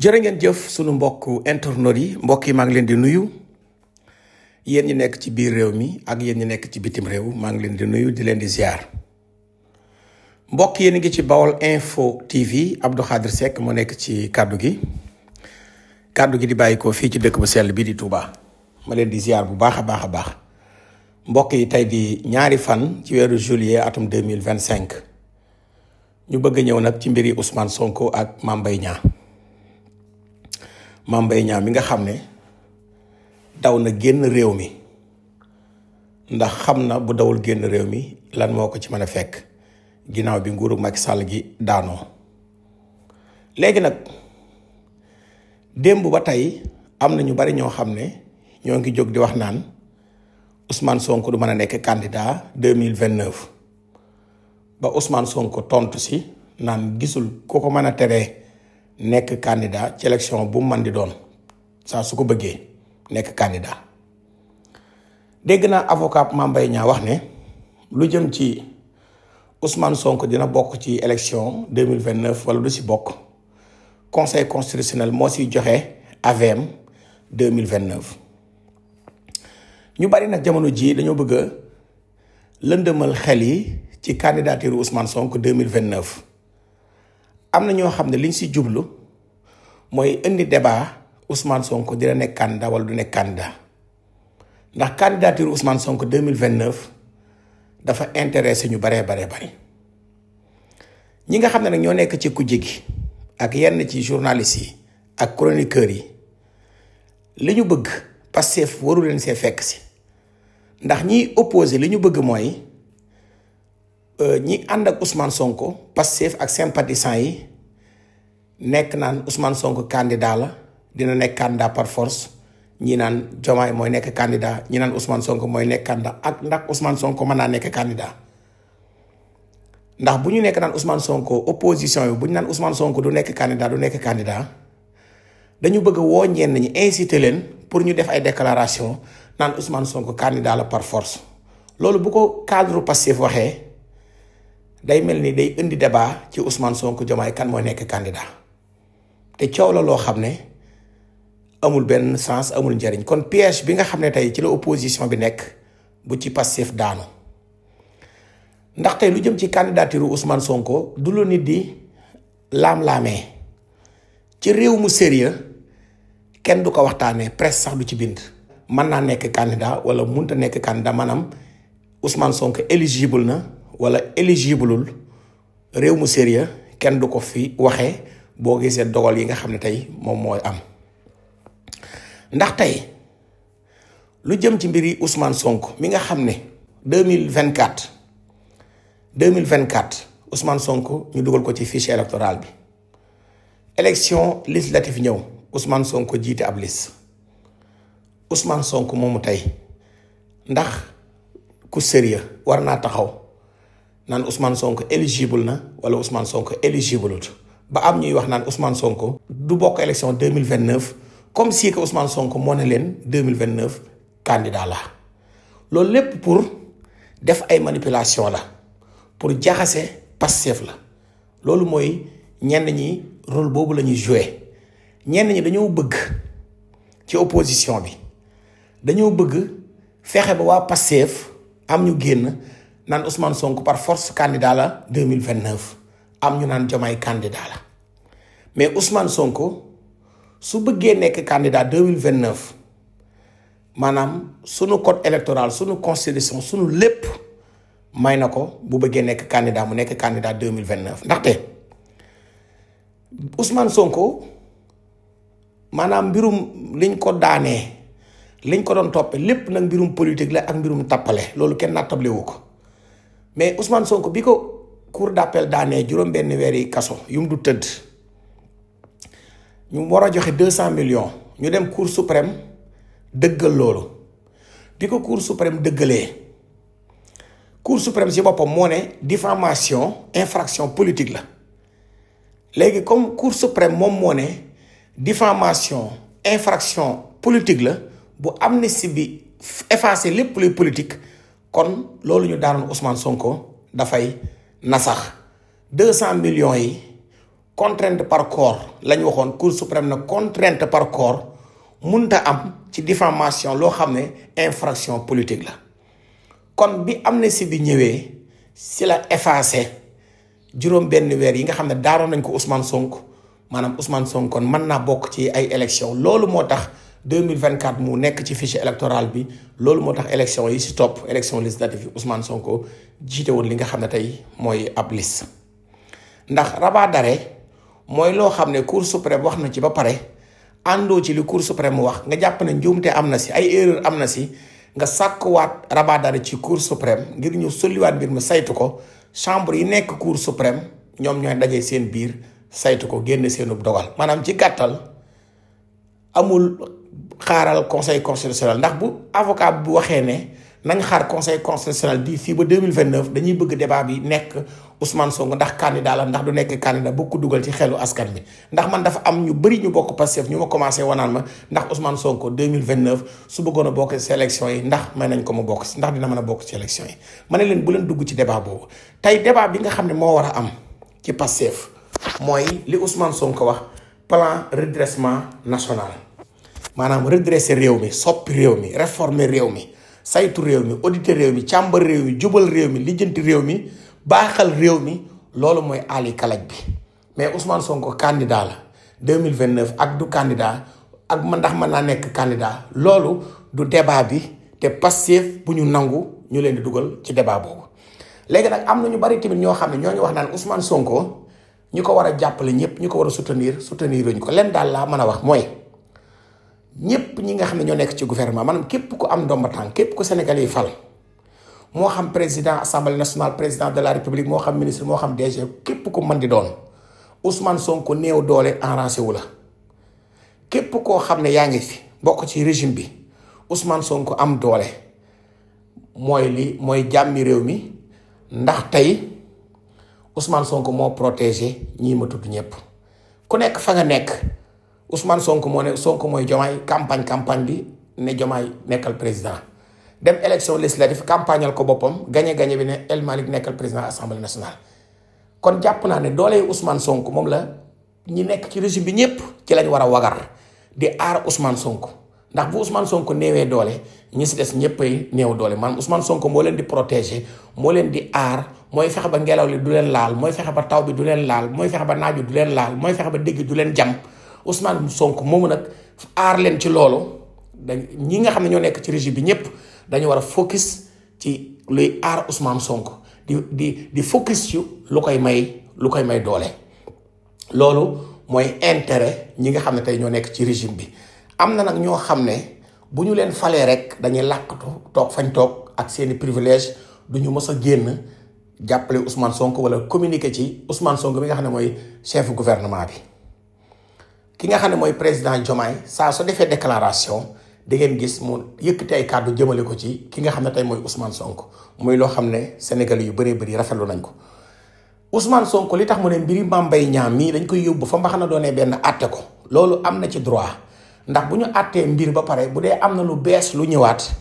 jërë ngeen jëf sunu mbokk internautes yi mbokk yi maa ngi leen di nuyu yéen ñi nekk ci biir réew mi ak yéen ñi nekk ci bitim réew maa ngi leen di nuyu di leen di ziar mbokk yéen ngi ci Baol Info TV Abdou Khadre Seck moo nekk ci kàddu gi di bàyyi ko fii ci dëkk bu sell bi di Touba ma leen di ziar bu baax a baax mbokk yi tey di ñaari fan ci weeru juillet atum 2025 ñu bëgg ñëw nag ci mbiri Ousmane Sonko ak Mame Mbaye Niang Mame Mbaye Niang mi nga xam ne daw na génn réew mi ndax xam na bu dawul génn réew mi lan moo ko ci mën a fekk ginnaaw bi nguuru Macky Sall gi daanoo léegi nag démb ba tey am na ñu bari ñoo xam ne ñoo ngi jóg di wax naan Ousmane Sonko du mën a nekk candidat 2029 ba Ousmane Sonko tontu si naan gisul ku ko mën a teree nekk candidat ci élection bu mu mën di doon saa su ko bëggee nekk candidat dégg naa avocat Mame Mbaye Niang wax ne lu jëm ci Ousmane Sonko dina bokk ci élection 2029 wala du si bokk conseil constitutionnel moo siy joxe AVM 2029 ñu bari nag jamono ji dañoo bëgg a lëndëmal xel yi ci candidature Ousmane Sonko 2029 am na ñoo xam ne liñ si jublu mooy indi débat Ousmane Sonko dina nekk candidat wala du nekk candidat ndax candidature Ousmane Sonko 2029 dafa intéressé ñu bari ñi nga xam ne nag ñoo nekk ci kujje gi ak yenn ci journalistes yi ak chroniqueurs yi li ñu bëgg Pastef waru leen see fekk si ndax ñiy opposé li ñu bëgg mooy ñi ànd ak Ousmane Sonko Pastef ak sympathisants yi nekk naan Ousmane Sonko candidat la dina nekk candidat par force ñi naan Diomaye mooy nekk candidat ñi naan Ousmane Sonko mooy nekk candidat ak ndax Ousmane Sonko mën naa nekk candidat ndax bu ñu nekk naan Ousmane Sonko opposition yi bu ñu naan Ousmane Sonko du nekk candidat dañu bëgg woo ñenn ñi inciter leen pour ñu def ay déclaration naan Ousmane Sonko candidat la par force loolu bu ko cadre Pastef waxee day mel ni day indi débat ci Ousmane Sonko Diomaye kan mooy nekk candidat te coow la loo xam ne amul benn sens amul njariñ kon piège bi nga xam ne tey ci la opposition bi nekk bu ci Pastef daanu ndax tey lu jëm ci candidature Ousmane Sonko du lu nit di laam-laamee ci réew mu sérieux kenn du ko waxtaanee presse sax du ci bind mën naa nekk candidat wala munta nekk candidat maanaam Ousmane Sonko éligible na wala éligibleul réew mu sérieux kenn du ko fi waxee boo gisee dogal yi nga xam ne tey moom mooy am ndax tey lu jëm ci mbiri Ousmane Sonko mi nga xam ne 2024 Ousmane Sonko ñu dugal ko ci fichier électoral bi élection législative ñëw Ousmane Sonko jiite ab liste Ousmane Sonko moomu tey ndax ku sérieux war naa taxaw naan Ousmane Sonko éligible na wala Ousmane Sonko éligibleut ba am ñuy wax naan Ousmane Sonko du bokk élection 2029 comme si que Ousmane Sonko moo ne leen 2029 candidat la loolu lépp pour def ay manipulation la pour jaxase Pastef la loolu mooy ñenn ñi rôle boobu la ñuy joué ñenn ñi dañoo bëgg ci opposition bi dañoo bëgg fexe ba waa Pastef am ñu génn naan Ousmane Sonko par force candidat la 2029 am ñu naan Diomaye candidat la mais Ousmane Sonko su bëggee nekk candidat 2029 maanaam sunu code électoral sunu constitution sunu lépp may na ko bu bëggee nekk candidat mu nekk candidat 2029 ndaxte Ousmane Sonko maanaam mbirum liñ ko daanee liñ ko doon toppe lépp nag mbirum politique la ak mbirum tappale loolu kenn nattable wu ko mais Ousmane Sonko bi ko cour d'appel daanee juróom-benn weer yi kaso yu mu du tëdd ñu war a joxe 200 millions ñu dem cour suprême dëggal loolu bi ko cour suprême dëggalee cour suprême si boppam moo ne diffamation infraction politique la léegi comme cour suprême moom moo ne diffamation infraction politique la bu amnistie bi effacé lépp luy politique kon loolu ñu daanoon Ousmane Sonko dafay nasax 200 millions yi contrainte par corps lañ waxoon Cour suprême na contrainte par corps munta am ci diffamation loo xam ne infraction politique la. kon bi amnistie bi ñëwee si la effacé juróom benn weer yi nga xam ne daaroon nañ ko Ousmane Sonko maanaam Ousmane Sonko kon mën naa bokk ci ay élection loolu moo tax 2024 mu nekk ci fichier électoral bi loolu moo tax élection yi si topp élection législative yi Ousmane Sonko jiite woon li nga xam ne tey mooy ab liste. ndax rabat d'arrêt mooy loo xam ne Cour suprême wax na ci ba pare àndoo ci li Cour suprême wax nga jàpp ne njuumte am na si ay erreur am na si nga sàkkuwaat rabat d'arrêt ci Cour suprême ngir ñu solliwaat mbir mi saytu ko chambre yi nekk Cour suprême ñoom ñooy dajee seen biir saytu ko génn seenub dogal maanaam ci gàttal amul xaaral conseil constitutionnel ndax bu avocat bu waxee ne nañ xaar conseil constitutionnel bi fii ba 2029 dañuy bëgg débat bi nekk Ousmane Sonko ndax candidat la ndax du nekk candidat bu ko dugal ci xelu askan bi ndax man dafa am ñu bëri ñu bokk Pastef ñu ma commencé wanaan ma ndax Ousmane Sonko 2029 su bëggoon a bokk ci élection yi ndax may nañ ko mu bokk si ndax dina mën a bokk ci élection yi ma ne leen bu leen dugg ci débat boobu tey débat bi nga xam ne moo war a am ci Pastef mooy li Ousmane Sonko wax plan redressement national maanaam redresser réew mi soppi réew mi réformer réew mi saytu réew mi auditer réew mi càmbar réew mi jubal réew mi lijjanti réew mi baaxal réew mi loolu mooy ali kalaj bi mais Ousmane Sonko candidat la 2029 ak du candidat ak man ndax mën naa nekk candidat loolu du débat bi te Pastef bu ñu nangu ñu leen di dugal ci débat boobu. léegi nag am na ñu bari tamit ñoo xam ne ñooñu wax naan Ousmane Sonko ñu ko war a jàppale ñëpp ñu ko war a soutenir ñu ko leen daal laa mën a wax mooy ñëpp ñi nga xam ne ñoo nekk ci gouvernement maanaam képp ku am ndomba tànk képp ku Sénégal yi fal moo xam président assemblée nationale président de la république moo xam ministre moo xam DG képp ku mën di doon Ousmane Sonko néew doole enragé wu la képp koo xam ne yaa ngi fi bokk ci régime bi Ousmane Sonko am doole mooy jàmmi réew mi ndax tey Ousmane Sonko moo protégé ñii ma tudd ñëpp ku nekk fa nga nekk Ousmane Sonko moo ne Sonko mooy Diomaye campagne bi ne Diomaye nekkal président dem élection législative campagnal ko boppam gagné bi ne El Malick nekkal président assemblée nationale. kon jàpp naa ne doole Ousmane Sonko moom la ñi nekk ci régime bi ñëpp ci lañ war a wagar di aar Ousmane Sonko ndax bu Ousmane Sonko néewee doole ñi si des ñëppay néew doole maanaam Ousmane Sonko moo leen di protéger moo leen di aar mooy fexe ba ngelaw li du leen laal mooy fexe ba taw bi du leen laal mooy fexe ba naaj bi du leen laal mooy fexe ba dégg du leen jam. Ousmane Sonko moomu nag aar leen ci loolu ñi nga xam ne ñoo nekk ci régime bi ñëpp dañu war a focus ci luy aar Ousmane Sonko di focus ci lu koy may doole. loolu mooy intérêt ñi nga xam ne tey ñoo nekk ci régime bi am na nag ñoo xam ne bu ñu leen falee rek dañuy làqatu toog fañ toog ak seeni privilège du ñu mës a génn jàppale Ousmane Sonko wala communiquer ci Ousmane Sonko bi nga xam ne mooy chef gouvernement bi. ki nga xam ne mooy président Diomaye saa su defee déclaration di ngeen gis mu yëkkati ay kàddu jëmale ko ci ki nga xam ne tey mooy Ousmane Sonko muy loo xam ne Sénégalais yu bëree bëri rafetlu nañ ko. Ousmane Sonko li tax mu ne mbiri Mame Mbaye Niang mii dañ koy yóbbu fa mbaxana doonee benn àtte ko loolu am na ci droit ndax bu ñu àttee mbir ba pare bu dee am na lu bees lu ñëwaat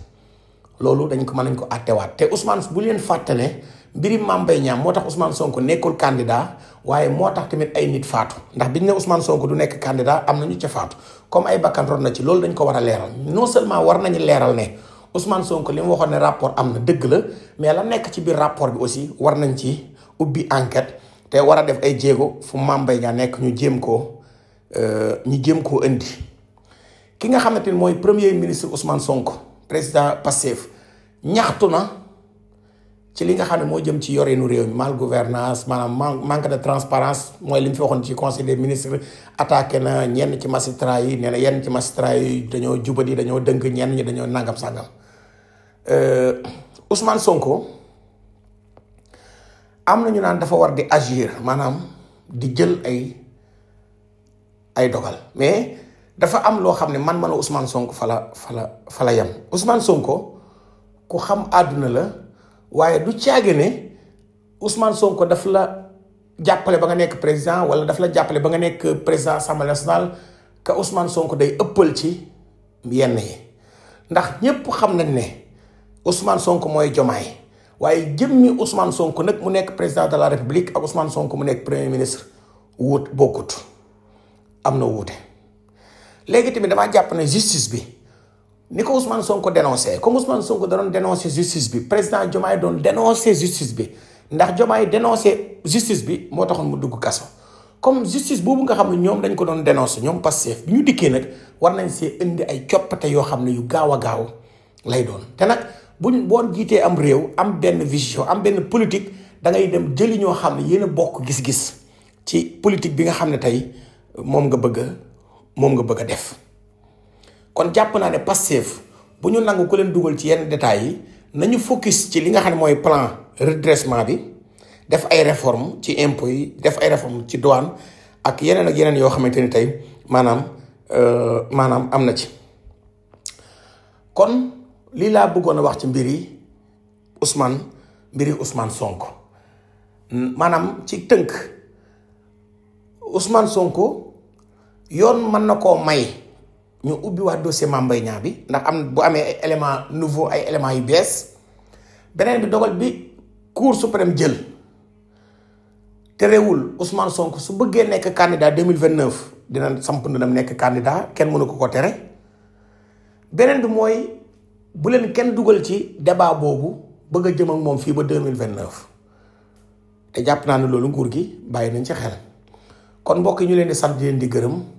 loolu dañ ko mën nañ ko àttewaat te Ousmane bu leen fàttale mbiri Mame Mbaye Niang moo tax Ousmane Sonko nekkul candidat waaye moo tax tamit ay nit faatu ndax biñ ne Ousmane Sonko du nekk candidat am na ñu ca faatu comme ay bakkan rot na ci loolu dañ ko war a leeral non seulement war nañu leeral ne Ousmane Sonko li mu waxoon ne rapport am na dëgg la mais la nekk ci biir rapport bi aussi war nañ ci ubbi enquête te war a def ay jéego fu Mame Mbaye Niang nekk ñu jéem koo indi ki nga xamante ni mooy premier ministre Ousmane Sonko président Pastef ñaxtu na ci li nga xam ne moo jëm ci yorinu réew mi mal gouvernance maanaam manque de transparence mooy li mu fi waxoon ci conseil des ministres attaqué na ñenn ci magistrat yi nee na yenn ci magistrat yi dañoo jubadi dañoo dënk ñenn ñi dañoo nangam sàngam Ousmane Sonko am na ñu naan dafa war di agir maanaam di jël ay dogal mais dafa am loo xam ne man Ousmane Sonko fa la yem Ousmane Sonko ku xam àdduna la waaye du caage ne Ousmane Sonko daf la jàppale ba nga nekk président wala daf la jàppale ba nga nekk président assemblée nationale que Ousmane Sonko day ëppal ci yenn yi ndax ñépp xam nañ ne Ousmane Sonko mooy Diomaye waaye jëmmi Ousmane Sonko nag mu nekk président de la république ak Ousmane Sonko mu nekk premier ministre bokkut am na wuute. léegi tamit damaa jàpp ne justice bi ni ko Ousmane Sonko dénoncé comme Ousmane Sonko da doon dénoncé justice bi président Diomaye doon dénoncé justice bi ndax Diomaye dénoncé justice bi moo taxoon mu dugg kaso. comme justice boobu nga xam ne ñoom dañ ko doon dénoncé ñoom Pastef bi ñu dikkee nag war nañ see indi ay coppite yoo xam ne yu gaaw a gaaw lay doon te nag boo jiitee am réew am benn vision am benn politique da ngay dem jëli ñoo xam ne yéen a bokk gis-gis ci politique bi nga xam ne tey moom nga bëgg a def. kon jàpp naa ne Pastef bu ñu nangu ku leen dugal ci yenn détails yi nañu focus ci li nga xam ne mooy plan redressement bi def ay réforme ci impôts yi def ay réforme ci douane ak yeneen yoo xamante ni tey maanaam am na ci. kon lii laa bëggoon a wax ci mbiri Ousmane Sonko maanaam ci tënk Ousmane Sonko yoon mën na koo may ñu ubbi waat dossier Mame Mbaye Niang bi ndax bu amee ay éléments nouveau ay éléments yu bees beneen bi dogal bi Cour suprême jël terewul Ousmane Sonko su bëggee nekk candidat 2029 dina samp na dem nekk candidat kenn mënu ko tere. beneen bi mooy bu leen kenn dugal ci débat boobu bëgg a jëm ak moom fii ba 2029 te jàpp naa ne loolu nguur gi bàyyi nañ ci xel kon mbokk yi ñu leen di sant di leen di gërëm.